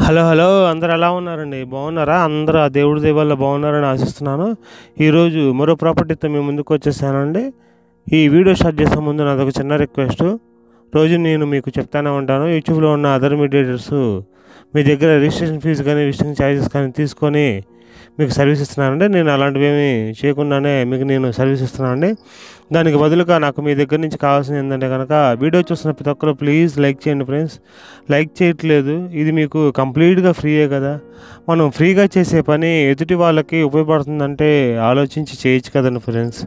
Hello hello అందరూ ఎలా ఉన్నారండి? బాగున్నారా? అందరూ ఆ దేవుడి దయ వల్ల బాగున్నారని ఆశిస్తున్నాను. ఈరోజు మరో ప్రాపర్టీతో మీ ముందుకు వచ్చేసానండి. ఈ వీడియో స్టార్ట్ చేసే ముందు నాదొక చిన్న రిక్వెస్ట్. రోజు నేను మీకు చెప్తానే ఉంటాను, యూట్యూబ్లో ఉన్న అదర్ మీడియేటర్స్ మీ దగ్గర రిజిస్ట్రేషన్ ఫీజు కానీ విజిటింగ్ ఛార్జెస్ కానీ తీసుకొని మీకు సర్వీస్ ఇస్తున్నానండి. నేను అలాంటివి ఏమీ చేయకుండానే మీకు నేను సర్వీస్ ఇస్తున్నానండి. దానికి బదులుగా నాకు మీ దగ్గర నుంచి కావాల్సింది ఏంటంటే కనుక, వీడియో చూస్తున్న ప్రతి ఒక్కరు ప్లీజ్ లైక్ చేయండి ఫ్రెండ్స్. లైక్ చేయట్లేదు, ఇది మీకు కంప్లీట్గా ఫ్రీయే కదా. మనం ఫ్రీగా చేసే పని ఎదుటి వాళ్ళకి ఉపయోగపడుతుందంటే ఆలోచించి చేయొచ్చు కదండి ఫ్రెండ్స్.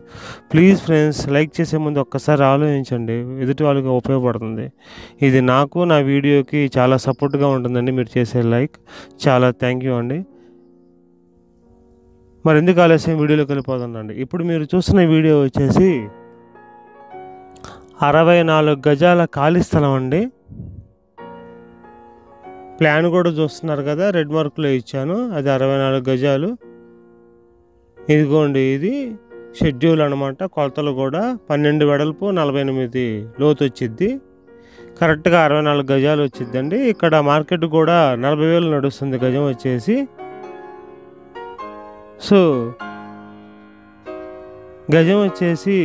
ప్లీజ్ ఫ్రెండ్స్, లైక్ చేసే ముందు ఒక్కసారి ఆలోచించండి, ఎదుటి వాళ్ళకి ఉపయోగపడుతుంది. ఇది నాకు నా వీడియోకి చాలా సపోర్ట్గా ఉంటుందండి మీరు చేసే లైక్. చాలా థ్యాంక్ యూ అండి. మరి ఎందుకు ఆలస్యం, వీడియోలోకి వెళ్ళిపోతుందండి. ఇప్పుడు మీరు చూస్తున్న వీడియో వచ్చేసి 64 గజాల ఖాళీ స్థలం అండి. ప్లాన్ కూడా చూస్తున్నారు కదా, రెడ్ మార్కులో ఇచ్చాను, అది 64 గజాలు. ఇదిగోండి, ఇది షెడ్యూల్ అనమాట. కొలతలు కూడా 12 వెడల్పు 48 లోతు వచ్చిద్ది. కరెక్ట్గా 64 గజాలు వచ్చిద్దండి. ఇక్కడ మార్కెట్ కూడా 40,000 నడుస్తుంది గజం వచ్చేసి. సో గజం వచ్చేసి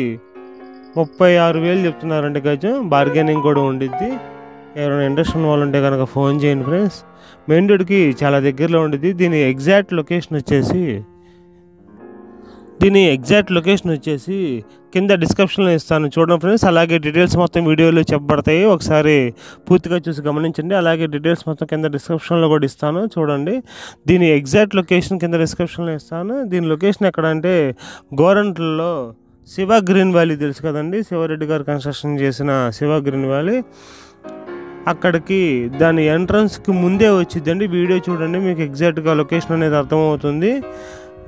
36,000 చెప్తున్నారండి గజం. బార్గెనింగ్ కూడా ఉండిద్ది. ఎవరైనా ఇంట్రెస్ట్ ఉన్న వాళ్ళు ఉంటే కనుక ఫోన్ చేయండి ఫ్రెండ్స్. మెయిన్ రోడ్కి చాలా దగ్గరలో ఉండిద్ది. దీని ఎగ్జాక్ట్ లొకేషన్ వచ్చేసి కింద డిస్క్రిప్షన్లో ఇస్తాను చూడండి ఫ్రెండ్స్. అలాగే డీటెయిల్స్ మొత్తం వీడియోలో చెప్పబడతాయి, ఒకసారి పూర్తిగా చూసి గమనించండి. అలాగే డీటెయిల్స్ మొత్తం కింద డిస్క్రిప్షన్లో కూడా ఇస్తాను చూడండి. దీని ఎగ్జాక్ట్ లొకేషన్ కింద డిస్క్రిప్షన్లో ఇస్తాను. దీని లొకేషన్ ఎక్కడ అంటే, గోరంట్లలో శివ గ్రీన్ వ్యాలీ తెలుసు కదండి, శివారెడ్డి గారు కన్స్ట్రక్షన్ చేసిన శివ గ్రీన్ వ్యాలీ. అక్కడికి దాని ఎంట్రన్స్కి ముందే వచ్చిద్దండి. వీడియో చూడండి, మీకు ఎగ్జాక్ట్గా లొకేషన్ అనేది అర్థమవుతుంది.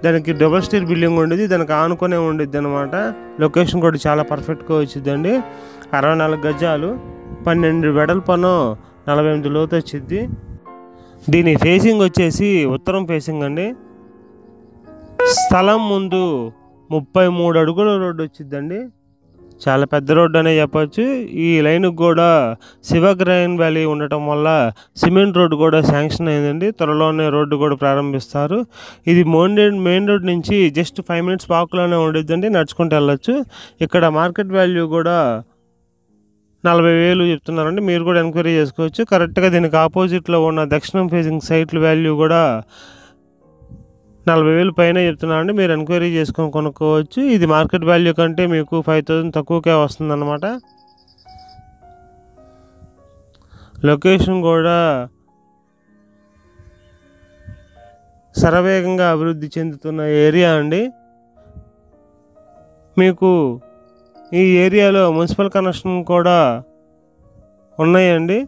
దానికి డబుల్ స్టేర్ బిల్డింగ్ ఉండేది, దానికి ఆనుకునే ఉండిద్ది అనమాట. లొకేషన్ కూడా చాలా పర్ఫెక్ట్గా వచ్చిద్దండి. 64 గజాలు, 12 వెడల్పను 48 లోతు వచ్చిద్ది. దీని ఫేసింగ్ వచ్చేసి ఉత్తరం ఫేసింగ్ అండి. స్థలం ముందు 33 అడుగుల రోడ్డు వచ్చిద్దండి. చాలా పెద్ద రోడ్డు అనే చెప్పచ్చు. ఈ లైన్కి కూడా శివ గ్రీన్ వ్యాలీ ఉండటం వల్ల సిమెంట్ రోడ్డు కూడా శాంక్షన్ అయిందండి. త్వరలోనే రోడ్డు కూడా ప్రారంభిస్తారు. ఇది మెయిన్ రోడ్ నుంచి జస్ట్ 5 minutes వాక్లోనే ఉండిద్దండి, నడుచుకుంటూ వెళ్ళొచ్చు. ఇక్కడ మార్కెట్ వాల్యూ కూడా 40,000 చెప్తున్నారండి. మీరు కూడా ఎంక్వైరీ చేసుకోవచ్చు. కరెక్ట్గా దీనికి ఆపోజిట్లో ఉన్న దక్షిణం ఫేసింగ్ సైట్ల వాల్యూ కూడా 40,000 పైన చెప్తున్నారండి. మీరు ఎంక్వైరీ చేసుకొని కొనుక్కోవచ్చు. ఇది మార్కెట్ వాల్యూ కంటే మీకు 5,000 తక్కువకే వస్తుందన్నమాట. లొకేషన్ కూడా శరవేగంగా అభివృద్ధి చెందుతున్న ఏరియా అండి. మీకు ఈ ఏరియాలో మున్సిపల్ కనెక్షన్ కూడా ఉన్నాయండి.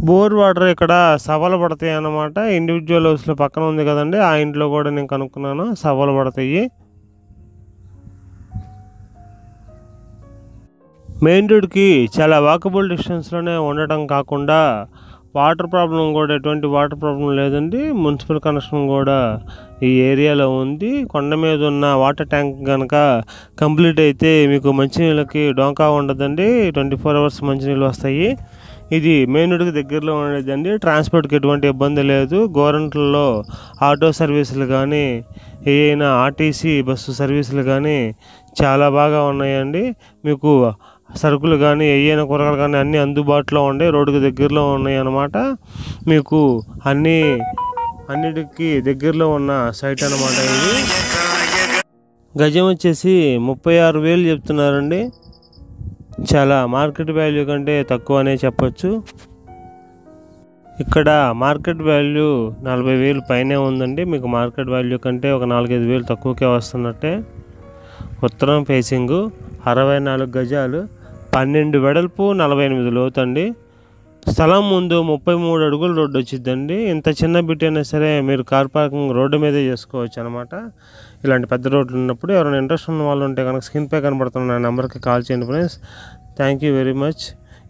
బోర్ వాటర్ ఇక్కడ సవాలు పడతాయి అన్నమాట. ఇండివిజువల్ హౌస్లో పక్కన ఉంది కదండి, ఆ ఇంట్లో కూడా నేను కనుక్కున్నాను, సవాలు పడతాయి. మెయిన్ రోడ్కి చాలా వాకబుల్ డిస్టెన్స్లోనే ఉండటం కాకుండా వాటర్ ప్రాబ్లం కూడా, ఎటువంటి వాటర్ ప్రాబ్లం లేదండి. మున్సిపల్ కనెక్షన్ కూడా ఈ ఏరియాలో ఉంది. కొండ మీద ఉన్న వాటర్ ట్యాంక్ కనుక కంప్లీట్ అయితే మీకు మంచినీళ్ళకి డోంకా ఉండదండి. 24 hours మంచినీళ్ళు వస్తాయి. ఇది మెయిన్ రోడ్కి దగ్గరలో ఉండేదండి. ట్రాన్స్పోర్ట్కి ఎటువంటి ఇబ్బంది లేదు. గోరంట్లలో ఆటో సర్వీసులు కానీ, ఏదైనా ఆర్టీసీ బస్సు సర్వీసులు కానీ చాలా బాగా ఉన్నాయండి. మీకు సరుకులు కానీ, ఏదైనా కూరగాయలు కానీ అన్నీ అందుబాటులో ఉండే రోడ్డుకి దగ్గరలో ఉన్నాయి అన్నమాట. మీకు అన్నిటికీ దగ్గరలో ఉన్న సైట్ అన్నమాట ఇది. గజం వచ్చేసి 36,000 చెప్తున్నారండి. చాలా మార్కెట్ వాల్యూ కంటే తక్కువ అనే చెప్పచ్చు. ఇక్కడ మార్కెట్ వాల్యూ 40,000 పైనే ఉందండి. మీకు మార్కెట్ వాల్యూ కంటే ఒక 4-5,000 తక్కువకే వస్తున్నట్టే. ఉత్తరం ఫేసింగు 64 గజాలు, 12 వెడల్పు 48 లోతు అండి. స్థలం ముందు 33 అడుగుల రోడ్డు వచ్చిద్దండి. ఇంత చిన్న బిట్ అయినా సరే మీరు కార్ పార్కింగ్ రోడ్డు మీదే చేసుకోవచ్చు అనమాట. ఇలాంటి పెద్ద రోడ్లు ఉన్నప్పుడు ఎవరైనా ఇంట్రెస్ట్ ఉన్న వాళ్ళు ఉంటే కనుక స్క్రీన్పై కనబడుతున్న నా నెంబర్కి కాల్ చేయండి friends. Thank you very much.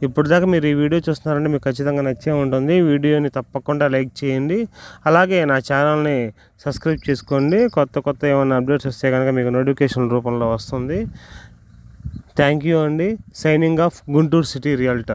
ఇప్పుడు దాకా మీరు ఈ వీడియో చూస్తున్నారంటే మీకు ఖచ్చితంగా నచ్చే ఉంటుంది. వీడియోని తప్పకుండా లైక్ చేయండి. అలాగే నా ఛానల్ని సబ్స్క్రైబ్ చేసుకోండి. కొత్త ఏమైనా అప్డేట్స్ వస్తే కనుక మీకు నోటిఫికేషన్ రూపంలో వస్తుంది. థ్యాంక్ యూ అండి. Signing off Guntur city realtor.